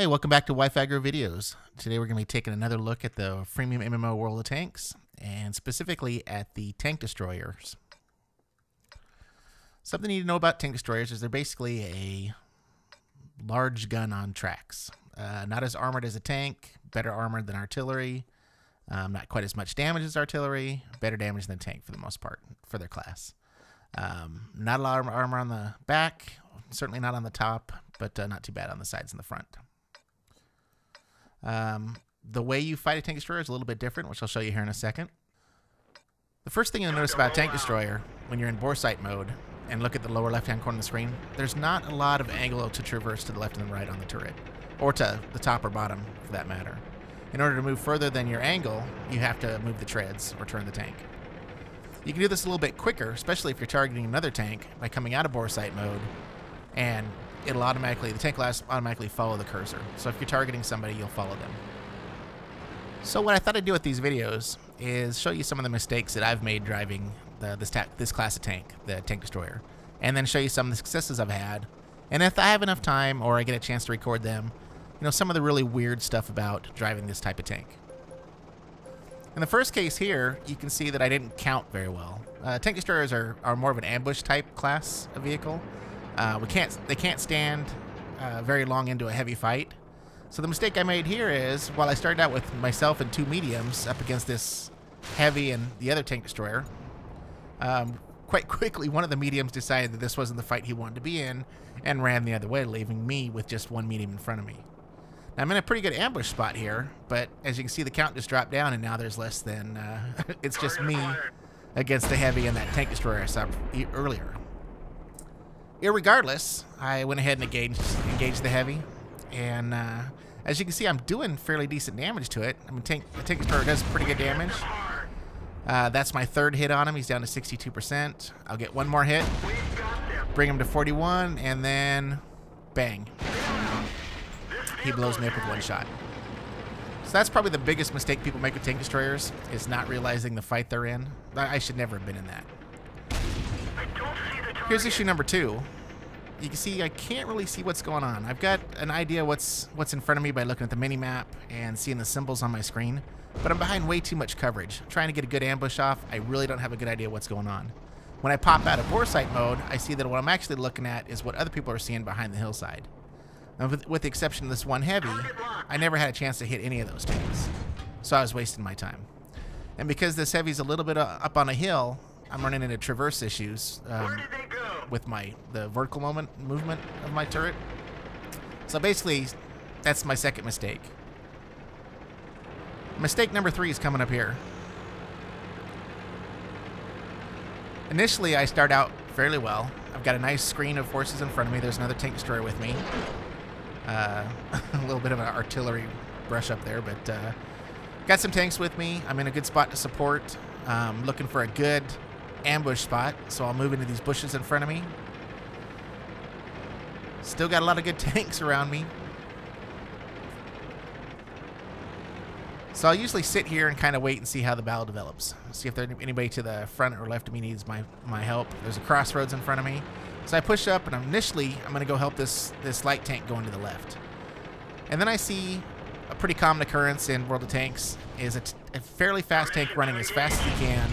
Hey, welcome back to wife-aggro videos. Today we're going to be taking another look at the freemium MMO World of Tanks, and specifically at the tank destroyers. Something you need to know about tank destroyers is they're basically a large gun on tracks. Not as armored as a tank, better armored than artillery, not quite as much damage as artillery, better damage than a tank for the most part for their class. Not a lot of armor on the back, certainly not on the top, but not too bad on the sides and the front. The way you fight a tank destroyer is a little bit different, which I'll show you here in a second. The first thing you'll notice about a tank destroyer when you're in bore sight mode and look at the lower left-hand corner of the screen, there's not a lot of angle to traverse to the left and the right on the turret, or to the top or bottom for that matter. In order to move further than your angle, you have to move the treads or turn the tank. You can do this a little bit quicker, especially if you're targeting another tank, by coming out of bore sight mode, and the tank will automatically follow the cursor. So if you're targeting somebody, you'll follow them. So what I thought I'd do with these videos is show you some of the mistakes that I've made driving this class of tank, the tank destroyer, and then show you some of the successes I've had. And if I have enough time or I get a chance to record them, some of the really weird stuff about driving this type of tank. In the first case here, you can see that I didn't count very well. Tank destroyers are more of an ambush type class of vehicle. They can't stand very long into a heavy fight. So the mistake I made here is, while I started out with myself and two mediums up against this heavy and the other tank destroyer, quite quickly one of the mediums decided that this wasn't the fight he wanted to be in and ran the other way, leaving me with just one medium in front of me. Now, I'm in a pretty good ambush spot here, but as you can see, the count just dropped down, and now there's less than it's just me against the heavy and that tank destroyer I saw earlier. Irregardless, I went ahead and engaged the heavy, and as you can see, I'm doing fairly decent damage to it. I mean, the tank destroyer does pretty good damage. That's my third hit on him. He's down to 62%. I'll get one more hit, bring him to 41, and then bang. He blows me up with one shot. So that's probably the biggest mistake people make with tank destroyers, is not realizing the fight they're in. I should never have been in that. Here's issue number 2. You can see I can't really see what's going on. I've got an idea what's in front of me by looking at the mini-map and seeing the symbols on my screen, but I'm behind way too much coverage. I'm trying to get a good ambush off. I really don't have a good idea what's going on. When I pop out of bore sight mode, I see that what I'm actually looking at is what other people are seeing behind the hillside. Now, with the exception of this one heavy, I never had a chance to hit any of those tanks, so I was wasting my time. And because this heavy's a little bit up on a hill, I'm running into traverse issues with the vertical movement of my turret. So basically, that's my second mistake. Mistake number 3 is coming up here. Initially, I start out fairly well. I've got a nice screen of forces in front of me. There's another tank destroyer with me. A little bit of an artillery brush up there, but got some tanks with me. I'm in a good spot to support. Looking for a good ambush spot, so I'll move into these bushes in front of me. Still got a lot of good tanks around me. So I'll usually sit here and kind of wait and see how the battle develops. See if there's anybody to the front or left of me needs my help. There's a crossroads in front of me. So I push up, and initially I'm going to go help this light tank going to the left. And then I see a pretty common occurrence in World of Tanks is a fairly fast tank running as fast as he can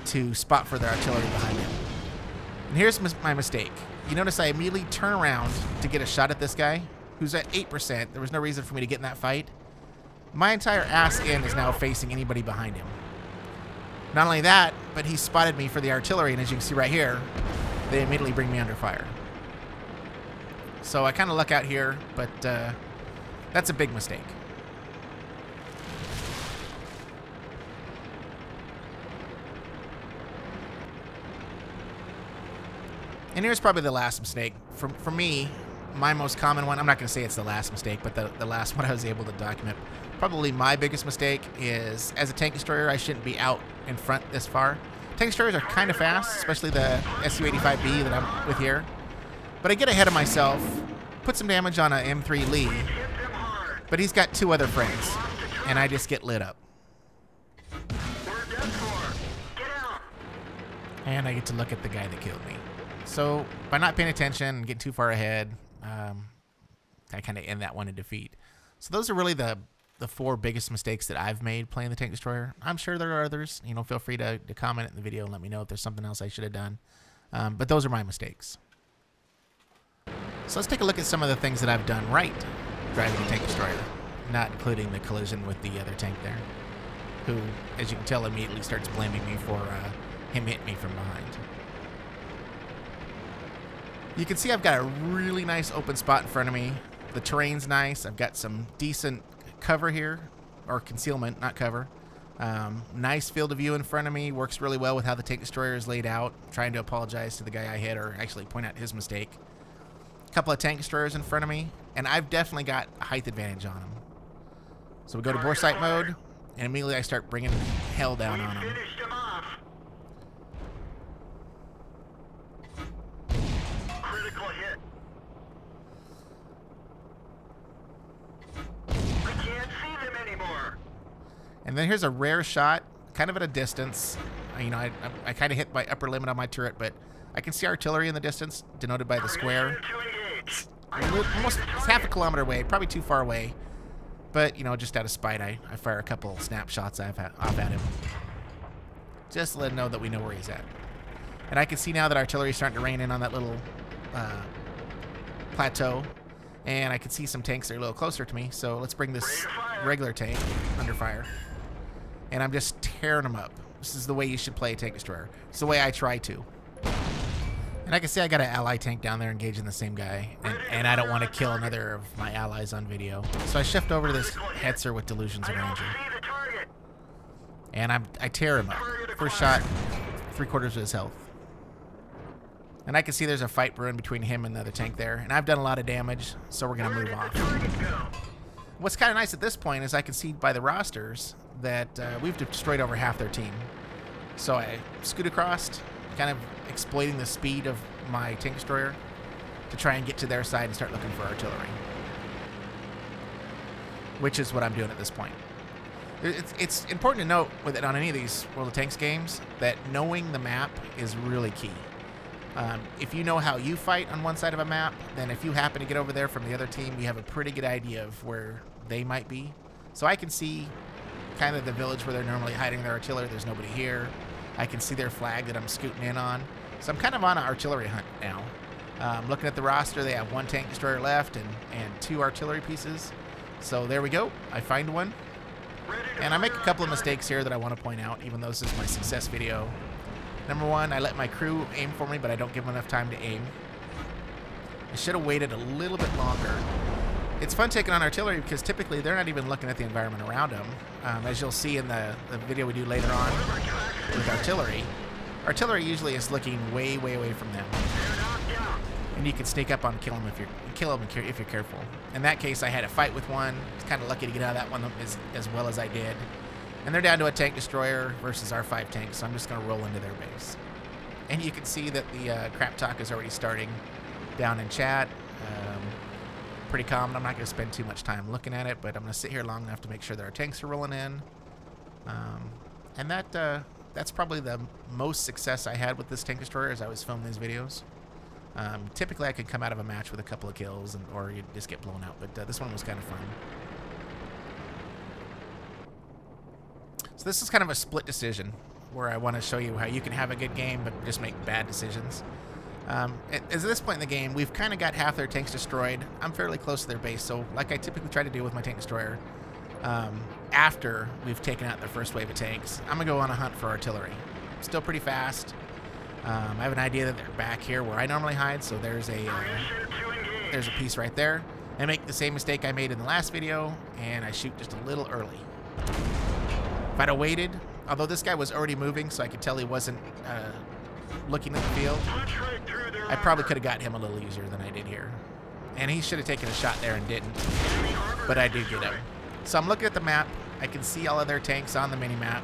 to spot for the artillery behind him. And here's my mistake. You notice I immediately turn around to get a shot at this guy who's at 8%. There was no reason for me to get in that fight. My entire ass end is now facing anybody behind him. Not only that, but he spotted me for the artillery, and as you can see right here, they immediately bring me under fire. So I kind of luck out here, but that's a big mistake. And here's probably the last mistake. For me, my most common one, I'm not going to say it's the last mistake, but the last one I was able to document. Probably my biggest mistake is, as a tank destroyer, I shouldn't be out in front this far. Tank destroyers are kind of fast, especially the Su-85B that I'm with here. But I get ahead of myself, put some damage on a M3 Lee, but he's got 2 other friends, and I just get lit up. And I get to look at the guy that killed me. So by not paying attention and getting too far ahead, I kind of end that one in defeat. So those are really the 4 biggest mistakes that I've made playing the tank destroyer. I'm sure there are others. You know, feel free to comment in the video and let me know if there's something else I should have done. But those are my mistakes. So let's take a look at some of the things that I've done right driving the tank destroyer, not including the collision with the other tank there, who, as you can tell, immediately starts blaming me for him hitting me from behind. You can see I've got a really nice open spot in front of me. The terrain's nice. I've got some decent cover here, or concealment, not cover. Nice field of view in front of me. Works really well with how the tank destroyer is laid out. I'm trying to apologize to the guy I hit, or actually point out his mistake. A couple of tank destroyers in front of me, and I've definitely got a height advantage on him. So we go to bore sight mode, and immediately I start bringing hell down on him. Critical hit. I can't see them anymore. And then here's a rare shot, kind of at a distance. You know, I kind of hit my upper limit on my turret, but I can see artillery in the distance, denoted by the square. Almost half a kilometer away, probably too far away. But, you know, just out of spite, I fire a couple snapshots off at him. Just to let him know that we know where he's at. And I can see now that artillery is starting to rain in on that little plateau. And I can see some tanks that are a little closer to me. So let's bring this regular tank under fire. And I'm just tearing them up. This is the way you should play a tank destroyer. It's the way I try to. And I can see I got an ally tank down there engaging the same guy, and I don't want to kill another of my allies on video. So I shift over to this Hetzer with Delusions of Ranger. And I tear him up. First shot, 3/4 of his health. And I can see there's a fight brewing between him and the other tank there. And I've done a lot of damage, so we're going to move off. What's kind of nice at this point is I can see by the rosters that we've destroyed over half their team. So I scoot across, kind of exploiting the speed of my tank destroyer to try and get to their side and start looking for artillery, which is what I'm doing at this point. It's important to note with it on any of these World of Tanks games that knowing the map is really key. If you know how you fight on one side of a map, then if you happen to get over there from the other team, you have a pretty good idea of where they might be. So I can see kind of the village where they're normally hiding their artillery. There's nobody here. I can see their flag that I'm scooting in on. So I'm kind of on an artillery hunt now. Looking at the roster, they have 1 tank destroyer left and 2 artillery pieces. So there we go. I find one. And I make a couple of mistakes here that I want to point out, even though this is my success video. Number 1, I let my crew aim for me, but I don't give them enough time to aim. I should have waited a little bit longer. It's fun taking on artillery because typically they're not even looking at the environment around them. As you'll see in the video we do later on with artillery, artillery usually is looking way, way away from them. And you can sneak up on kill them if you're careful. In that case, I had a fight with one. I was kind of lucky to get out of that one as well as I did. And they're down to a tank destroyer versus our 5 tanks, so I'm just going to roll into their base. And you can see that the crap talk is already starting down in chat. Pretty common. I'm not going to spend too much time looking at it, but I'm going to sit here long enough to make sure that our tanks are rolling in. And that's probably the most success I had with this tank destroyer as I was filming these videos. Typically, I could come out of a match with a couple of kills, or you just get blown out, but this one was kind of fun. So this is kind of a split decision where I want to show you how you can have a good game but just make bad decisions. At this point in the game, we've kind of got half their tanks destroyed. I'm fairly close to their base, so like I typically try to do with my tank destroyer, after we've taken out the first wave of tanks, I'm going to go on a hunt for artillery. Still pretty fast. I have an idea that they're back here where I normally hide, so there's a piece right there. I make the same mistake I made in the last video, and I shoot just a little early. If I'd have waited, although this guy was already moving, so I could tell he wasn't looking at the field, I probably could have got him a little easier than I did here. And he should have taken a shot there and didn't, but I did get him. So I'm looking at the map. I can see all of their tanks on the mini-map.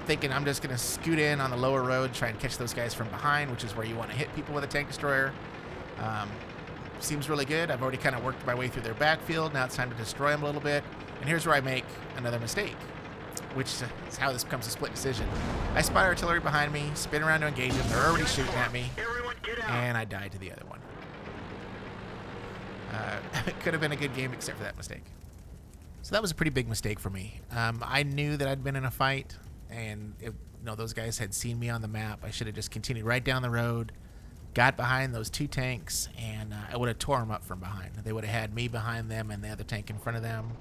Thinking I'm just going to scoot in on the lower road, try and catch those guys from behind, which is where you want to hit people with a tank destroyer. Seems really good. I've already kind of worked my way through their backfield. Now it's time to destroy them a little bit. And here's where I make another mistake, which is how this becomes a split decision. I spot artillery behind me, spin around to engage them. They're already shooting at me, and I die to the other one. It could have been a good game except for that mistake. So that was a pretty big mistake for me. I knew that I'd been in a fight, and those guys had seen me on the map. I should have just continued right down the road, got behind those two tanks, and I would have tore them up from behind. They would have had me behind them and the other tank in front of them.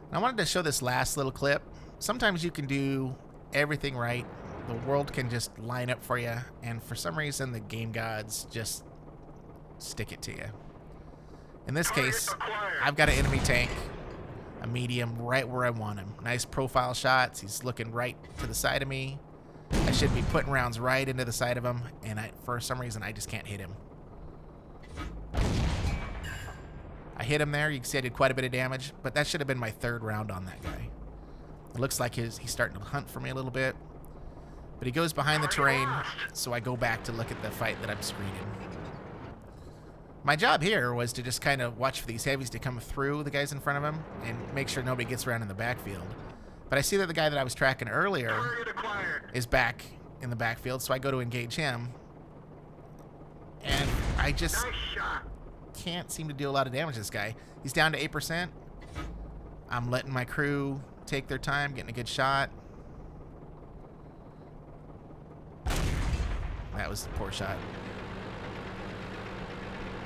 And I wanted to show this last little clip. Sometimes you can do everything right. The world can just line up for you, and for some reason the game gods just stick it to you. In this case, I've got an enemy tank, a medium, right where I want him. Nice profile shots. He's looking right to the side of me. I should be putting rounds right into the side of him, and for some reason I just can't hit him. I hit him there. You can see I did quite a bit of damage, but that should have been my third round on that guy. It looks like he's starting to hunt for me a little bit, but he goes behind the terrain, so I go back to look at the fight that I'm screening. My job here was to just kind of watch for these heavies to come through the guys in front of him and make sure nobody gets around in the backfield. But I see that the guy that I was tracking earlier is back in the backfield, so I go to engage him. And I just can't seem to do a lot of damage to this guy. He's down to 8%. I'm letting my crew take their time, getting a good shot. That was a poor shot.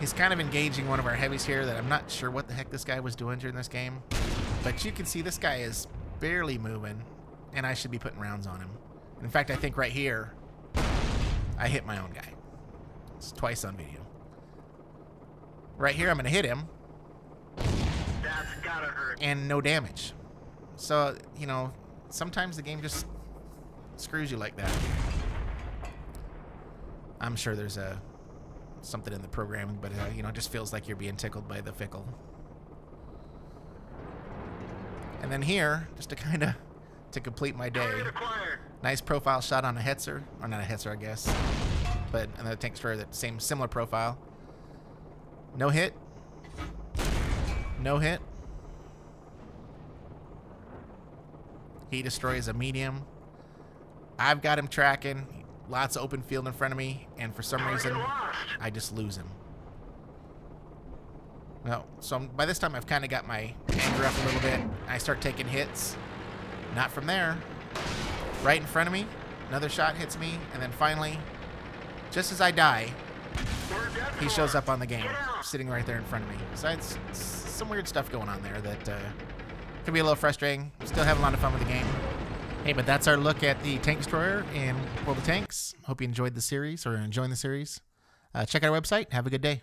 He's kind of engaging one of our heavies here that I'm not sure what the heck this guy was doing during this game. But you can see this guy is barely moving, and I should be putting rounds on him. In fact, I think right here, I hit my own guy. It's twice on video. Right here, I'm going to hit him. That's gotta hurt. And no damage. So, sometimes the game just screws you like that. I'm sure there's something in the programming, but it just feels like you're being tickled by the fickle. And then here, just to complete my day, nice profile shot on a Hetzer, or not a Hetzer, I guess, but another tank destroyer that similar profile. No hit. No hit. He destroys a medium. I've got him tracking. Lots of open field in front of me, and for some reason, I just lose him. No, so by this time, I've kind of got my anger up a little bit. I start taking hits. Not from there. Right in front of me, another shot hits me, and then finally, just as I die, he shows up on the game, sitting right there in front of me. So it's some weird stuff going on there that can be a little frustrating. Still having a lot of fun with the game. Hey, but that's our look at the Tank Destroyer in World of Tanks. Hope you enjoyed the series or are enjoying the series. Check out our website. Have a good day.